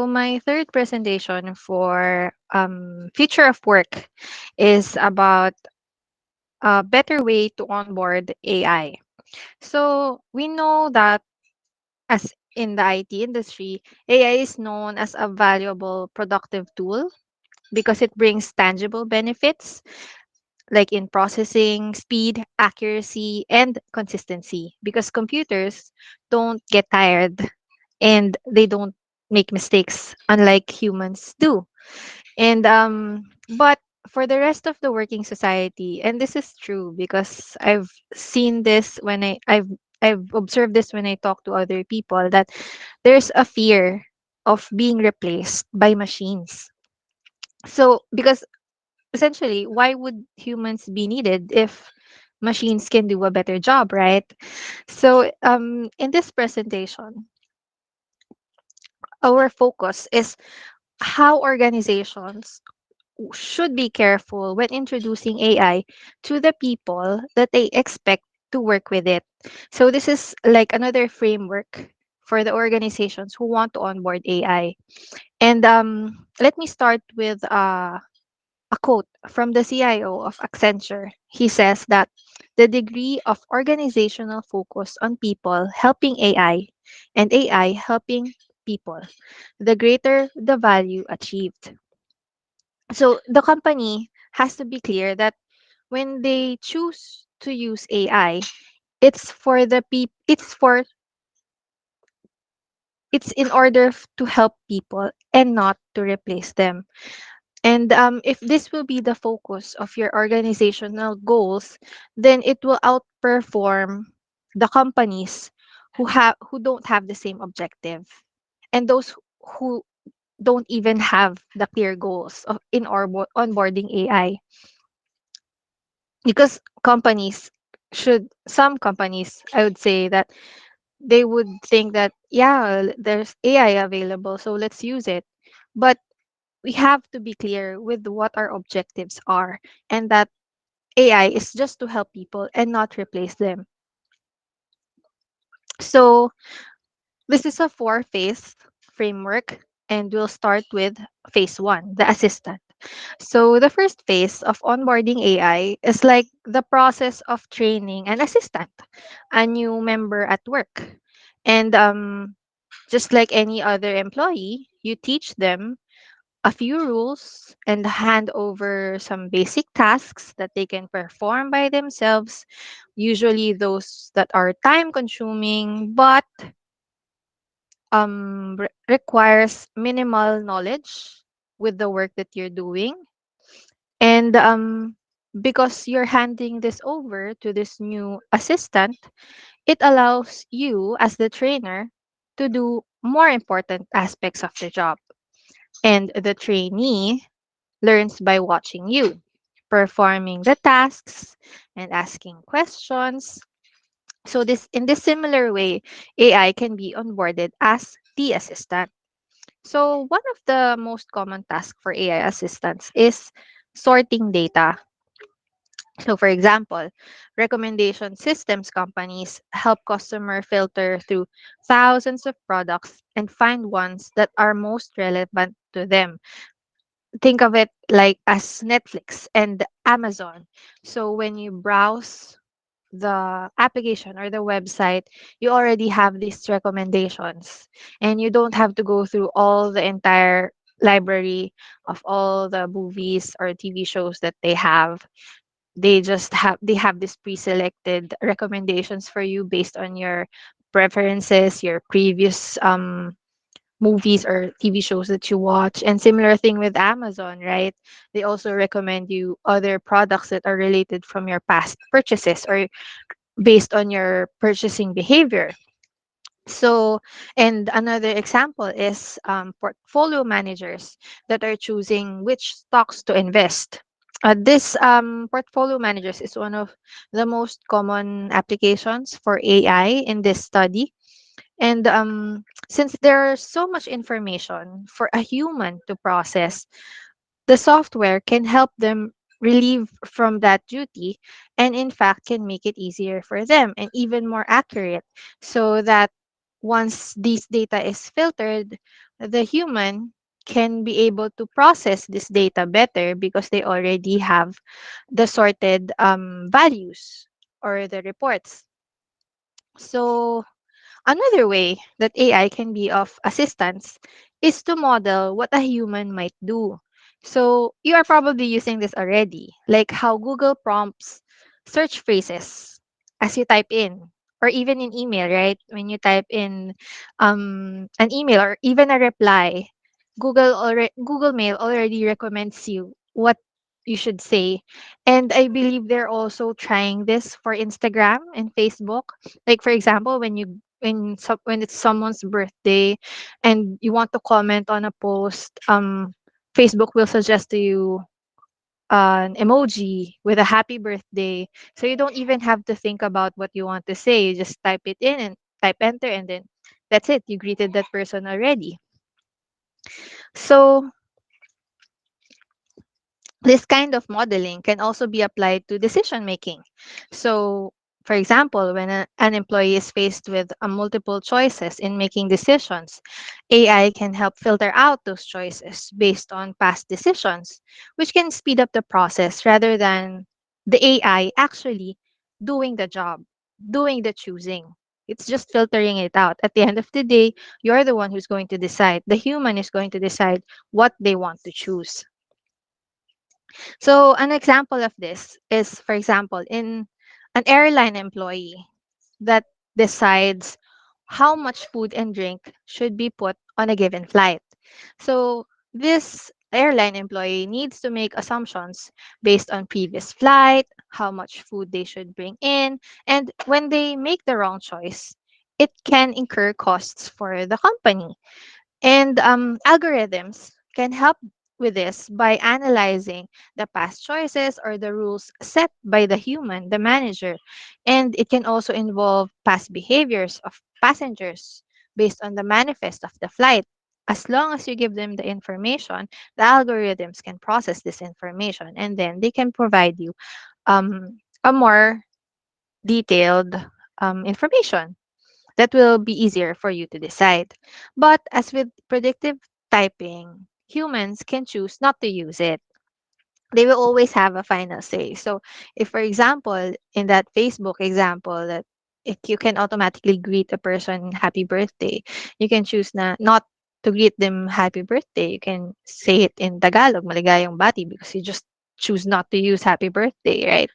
So my third presentation for future of work is about a better way to onboard AI. So we know that as in the IT industry, AI is known as a valuable productive tool because it brings tangible benefits like in processing, speed, accuracy, and consistency. Because computers don't get tired and they don't make mistakes unlike humans do. And but for the rest of the working society, and this is true because I've seen this when I've observed this when I talk to other people that there's a fear of being replaced by machines. So because essentially, why would humans be needed if machines can do a better job, right? So in this presentation, our focus is how organizations should be careful when introducing AI to the people that they expect to work with it. So this is like another framework for the organizations who want to onboard AI. And let me start with a quote from the CIO of Accenture. He says that the degree of organizational focus on people helping AI and AI helping people, the greater the value achieved. So the company has to be clear that when they choose to use AI, it's in order to help people and not to replace them. And if this will be the focus of your organizational goals, then it will outperform the companies who don't have the same objective, and those who don't even have the clear goals of in onboarding AI. Because some companies, I would say that they would think that yeah, there's AI available, so let's use it. But we have to be clear with what our objectives are, and that AI is just to help people and not replace them. So this is a four-phase framework, and we'll start with phase one, the assistant. So the first phase of onboarding AI is like the process of training an assistant, a new member at work. And just like any other employee, you teach them a few rules and hand over some basic tasks that they can perform by themselves, usually those that are time consuming but requires minimal knowledge with the work that you're doing. And because you're handing this over to this new assistant, it allows you as the trainer to do more important aspects of the job. And the trainee learns by watching you, performing the tasks and asking questions. So this in this similar way, AI can be onboarded as the assistant. So one of the most common tasks for AI assistants is sorting data. So for example, recommendation systems companies help customer filter through thousands of products and find ones that are most relevant to them. Think of it like as Netflix and Amazon. So when you browse the application or the website, you already have these recommendations, and you don't have to go through all the entire library of all the movies or TV shows that they have. They have these pre-selected recommendations for you based on your preferences, your previous movies or TV shows that you watch. And similar thing with Amazon, right? They also recommend you other products that are related from your past purchases or based on your purchasing behavior. So, and another example is portfolio managers that are choosing which stocks to invest. This portfolio managers is one of the most common applications for AI in this study. And since there's so much information for a human to process, the software can help them relieve from that duty, and in fact can make it easier for them and even more accurate, so that once these data is filtered, the human can be able to process this data better because they already have the sorted values or the reports. So another way that AI can be of assistance is to model what a human might do. So you are probably using this already, like how Google prompts search phrases as you type in, or even in email, right? When you type in an email or even a reply, Google Mail already recommends you what you should say. And I believe they're also trying this for Instagram and Facebook. Like for example, when it's someone's birthday and you want to comment on a post, Facebook will suggest to you an emoji with a happy birthday. So you don't even have to think about what you want to say. You just type it in and type enter, and then that's it. You greeted that person already. So this kind of modeling can also be applied to decision making. So, for example, when an employee is faced with multiple choices in making decisions, AI can help filter out those choices based on past decisions, which can speed up the process rather than the AI actually doing the job, doing the choosing. It's just filtering it out. At the end of the day, you're the one who's going to decide. The human is going to decide what they want to choose. So an example of this is, for example, in an airline employee that decides how much food and drink should be put on a given flight. So this airline employee needs to make assumptions based on previous flight, how much food they should bring in, and when they make the wrong choice, it can incur costs for the company. And algorithms can help with this by analyzing the past choices or the rules set by the human, the manager. And it can also involve past behaviors of passengers based on the manifest of the flight. As long as you give them the information, the algorithms can process this information and then they can provide you a more detailed information that will be easier for you to decide. But as with predictive typing, humans can choose not to use it. They will always have a final say. So, if for example, in that Facebook example, that if you can automatically greet a person happy birthday, you can choose not to greet them happy birthday. You can say it in Tagalog, maligayang bati, because you just choose not to use happy birthday, right?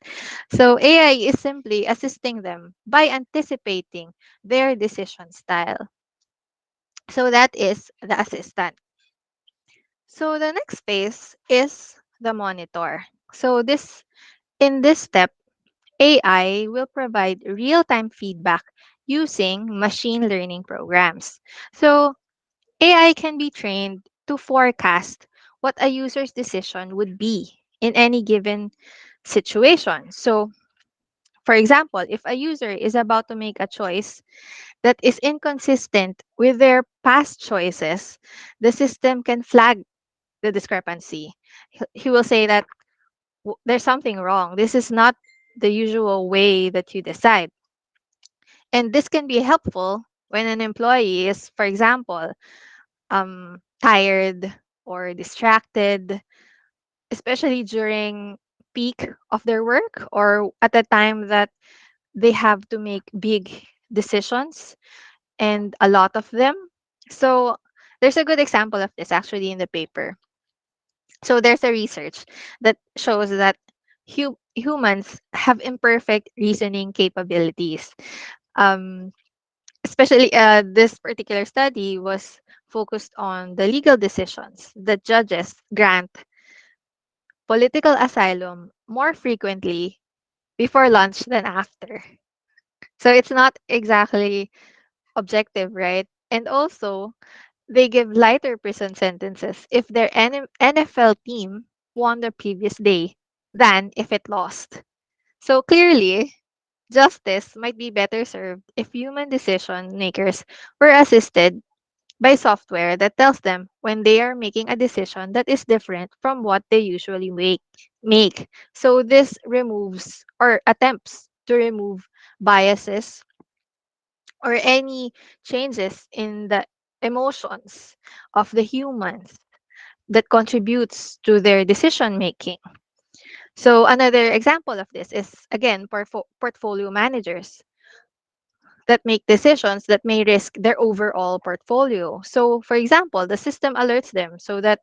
So AI is simply assisting them by anticipating their decision style. So that is the assistant. So the next phase is the monitor. So in this step, AI will provide real-time feedback using machine learning programs. So AI can be trained to forecast what a user's decision would be in any given situation. So for example, if a user is about to make a choice that is inconsistent with their past choices, the system can flag the discrepancy. He will say that there's something wrong. This is not the usual way that you decide. And this can be helpful when an employee is, for example, tired or distracted, especially during peak of their work or at the time that they have to make big decisions and a lot of them. So there's a good example of this actually in the paper. So there's a research that shows that humans have imperfect reasoning capabilities. Um, Especially this particular study was focused on the legal decisions that judges grant political asylum more frequently before lunch than after. So it's not exactly objective, right? And also, they give lighter prison sentences if their NFL team won the previous day than if it lost. So clearly, justice might be better served if human decision makers were assisted by software that tells them when they are making a decision that is different from what they usually make. So this removes or attempts to remove biases or any changes in the emotions of the humans that contributes to their decision making. So another example of this is again portfolio managers that make decisions that may risk their overall portfolio. So for example, the system alerts them so that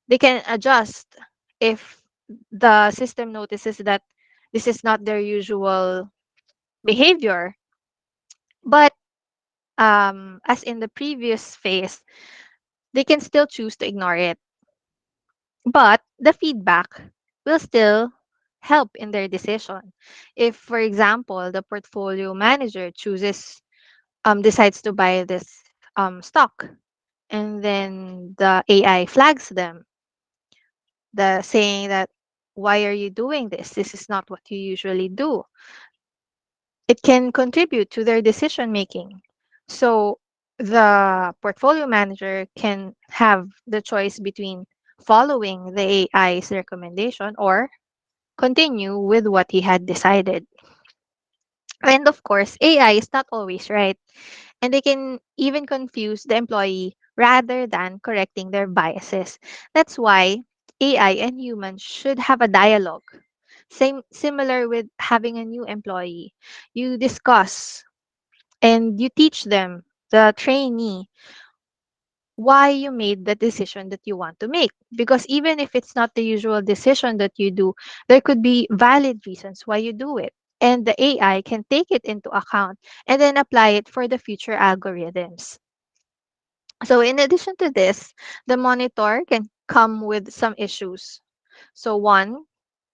they can adjust if the system notices that this is not their usual behavior. But as in the previous phase, they can still choose to ignore it. But the feedback will still help in their decision. If, for example, the portfolio manager decides to buy this stock, and then the AI flags them, the saying that, why are you doing this? This is not what you usually do. It can contribute to their decision making. So the portfolio manager can have the choice between following the AI's recommendation or continue with what he had decided. And of course, AI is not always right, and they can even confuse the employee rather than correcting their biases. That's why AI and humans should have a dialogue. Similar with having a new employee. You discuss and you teach them, the trainee, why you made the decision that you want to make. Because even if it's not the usual decision that you do, there could be valid reasons why you do it. And the AI can take it into account and then apply it for the future algorithms. So, in addition to this, the monitor can come with some issues. So, one,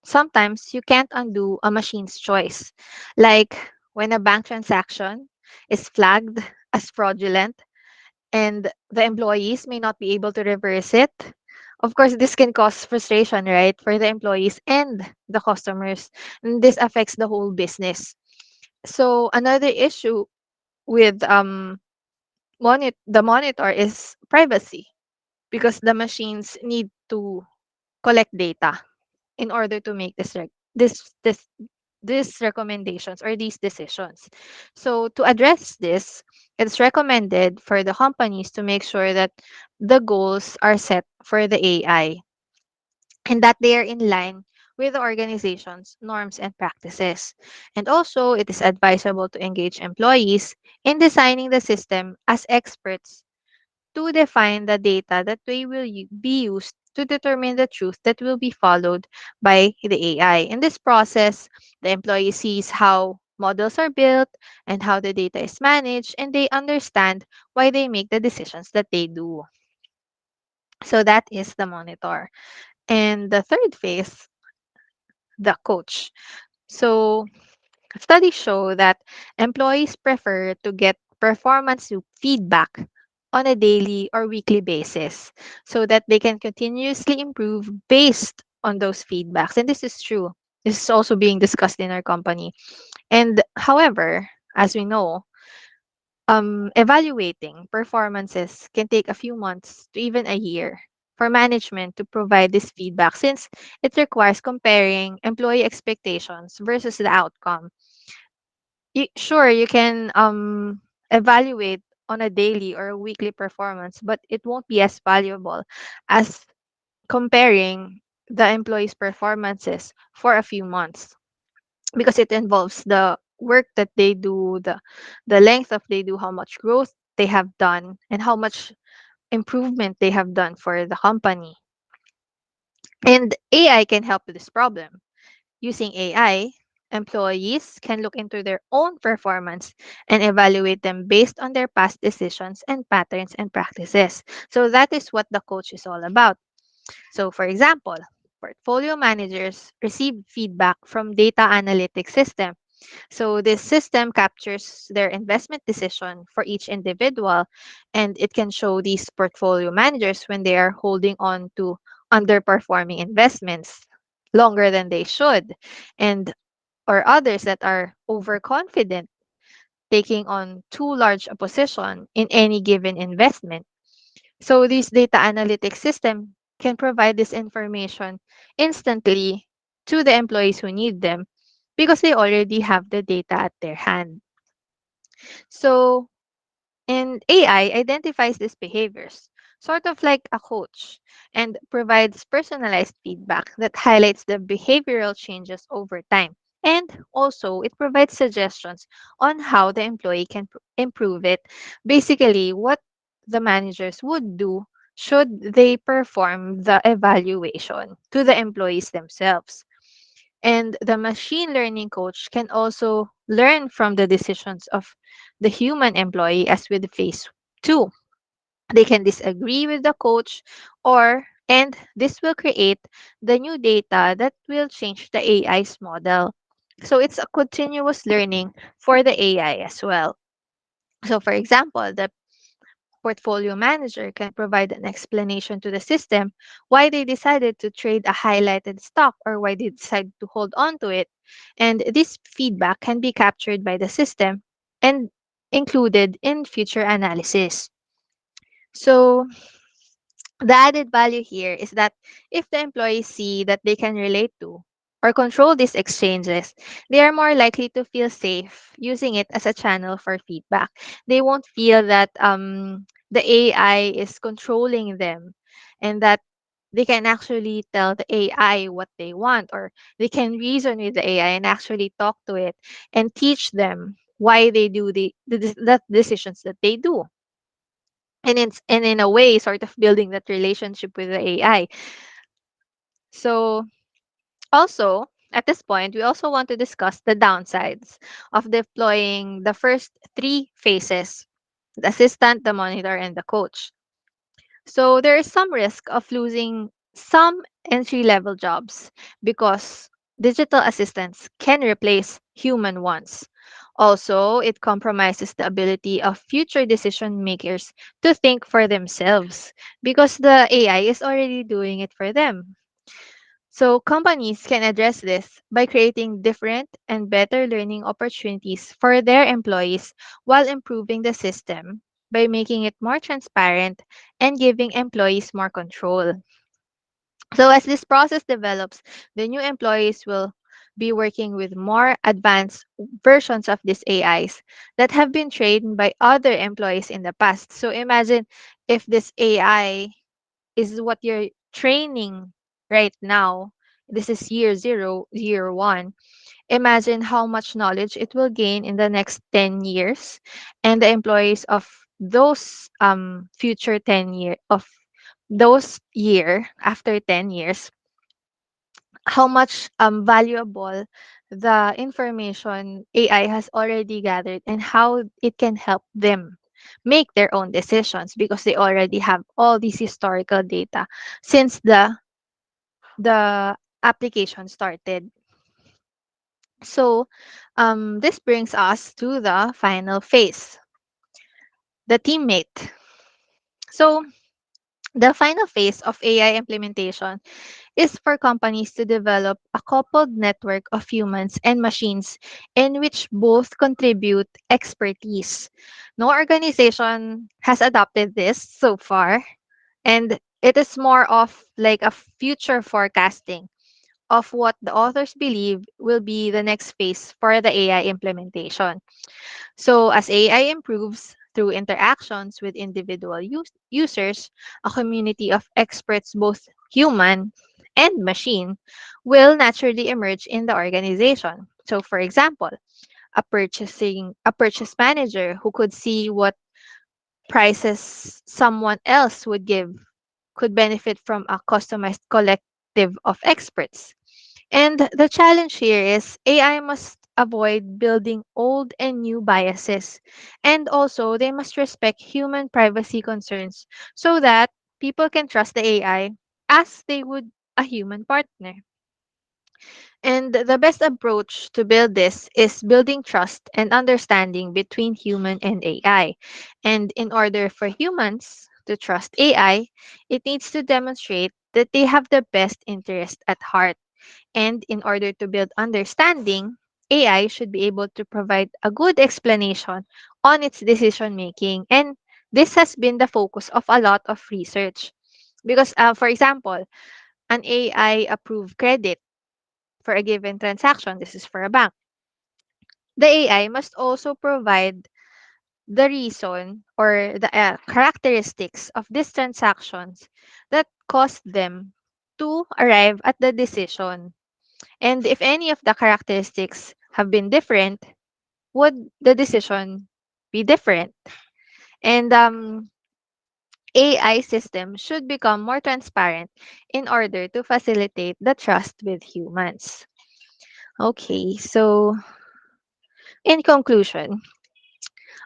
sometimes you can't undo a machine's choice. Like when a bank transaction is flagged as fraudulent, and the employees may not be able to reverse it. Of course, this can cause frustration, right, for the employees and the customers. And this affects the whole business. So another issue with the monitor is privacy, because the machines need to collect data in order to make these recommendations or these decisions. So to address this, it's recommended for the companies to make sure that the goals are set for the AI and that they are in line with the organization's norms and practices. And also, it is advisable to engage employees in designing the system as experts to define the data that they will be used to determine the truth that will be followed by the AI. In this process, the employee sees how models are built and how the data is managed, and they understand why they make the decisions that they do. So that is the monitor. And the third phase, the coach. So studies show that employees prefer to get performance feedback on a daily or weekly basis so that they can continuously improve based on those feedbacks. And this is true. This is also being discussed in our company. And however, as we know, evaluating performances can take a few months to even a year for management to provide this feedback, since it requires comparing employee expectations versus the outcome. Sure, you can evaluate on a daily or a weekly performance, but it won't be as valuable as comparing the employees' performances for a few months, because it involves the work that they do, the length of they do, how much growth they have done, and how much improvement they have done for the company. And AI can help with this problem. Using AI, employees can look into their own performance and evaluate them based on their past decisions and patterns and practices. So that is what the coach is all about. So, for example, portfolio managers receive feedback from data analytics system. So this system captures their investment decision for each individual, and it can show these portfolio managers when they are holding on to underperforming investments longer than they should, and or others that are overconfident, taking on too large a position in any given investment. So this data analytics system can provide this information instantly to the employees who need them because they already have the data at their hand. So And AI identifies these behaviors, sort of like a coach, and provides personalized feedback that highlights the behavioral changes over time. And also, it provides suggestions on how the employee can improve it. Basically, what the managers would do should they perform the evaluation to the employees themselves. And the machine learning coach can also learn from the decisions of the human employee, as with phase two. They can disagree with the coach, or and this will create the new data that will change the AI's model. So it's a continuous learning for the AI as well. So for example, the portfolio manager can provide an explanation to the system why they decided to trade a highlighted stock or why they decided to hold on to it. And this feedback can be captured by the system and included in future analysis. So the added value here is that if the employees see that they can relate to or control these exchanges, they are more likely to feel safe using it as a channel for feedback. They won't feel that the AI is controlling them, and that they can actually tell the AI what they want, or they can reason with the AI and actually talk to it and teach them why they do the decisions that they do, and in a way sort of building that relationship with the AI. So also at this point we also want to discuss the downsides of deploying the first three phases: the assistant, the monitor, and the coach. So there is some risk of losing some entry level jobs because digital assistants can replace human ones. Also, it compromises the ability of future decision makers to think for themselves because the AI is already doing it for them. So, companies can address this by creating different and better learning opportunities for their employees while improving the system by making it more transparent and giving employees more control. So, as this process develops, the new employees will be working with more advanced versions of these AIs that have been trained by other employees in the past. So, imagine if this AI is what you're training right now. This is year zero, year one. Imagine how much knowledge it will gain in the next 10 years. And the employees of those future 10 year of those year after 10 years, how much valuable the information AI has already gathered and how it can help them make their own decisions because they already have all these historical data since the application started. So this brings us to the final phase, the teammate. So the final phase of AI implementation is for companies to develop a coupled network of humans and machines in which both contribute expertise. No organization has adopted this so far, and it is more of like a future forecasting of what the authors believe will be the next phase for the AI implementation. So, as AI improves through interactions with individual users, a community of experts, both human and machine, will naturally emerge in the organization. So, for example, a purchase manager who could see what prices someone else would give could benefit from a customized collective of experts. And the challenge here is AI must avoid building old and new biases. And also, they must respect human privacy concerns so that people can trust the AI as they would a human partner. And the best approach to build this is building trust and understanding between human and AI. And in order for humans to trust AI, it needs to demonstrate that they have the best interest at heart. And in order to build understanding, AI should be able to provide a good explanation on its decision making. And this has been the focus of a lot of research. Because, for example, an AI approved credit for a given transaction, this is for a bank, the AI must also provide the reason or the characteristics of these transactions that caused them to arrive at the decision. And if any of the characteristics have been different, would the decision be different? And AI systems should become more transparent in order to facilitate the trust with humans. Okay, so in conclusion,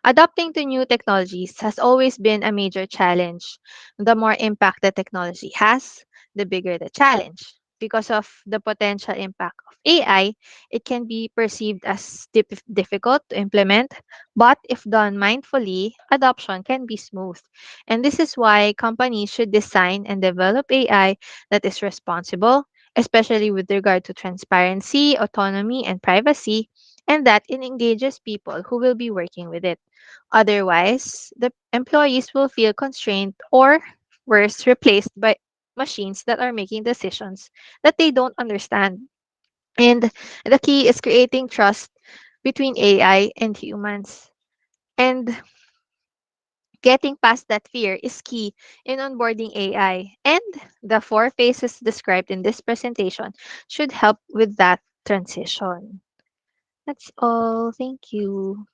adopting to new technologies has always been a major challenge. The more impact the technology has, the bigger the challenge. Because of the potential impact of AI, it can be perceived as difficult to implement, but if done mindfully, adoption can be smooth. And this is why companies should design and develop AI that is responsible, especially with regard to transparency, autonomy, and privacy, and that it engages people who will be working with it. Otherwise, the employees will feel constrained or, worse, replaced by machines that are making decisions that they don't understand. And the key is creating trust between AI and humans. And getting past that fear is key in onboarding AI. And the four phases described in this presentation should help with that transition. That's all. Thank you.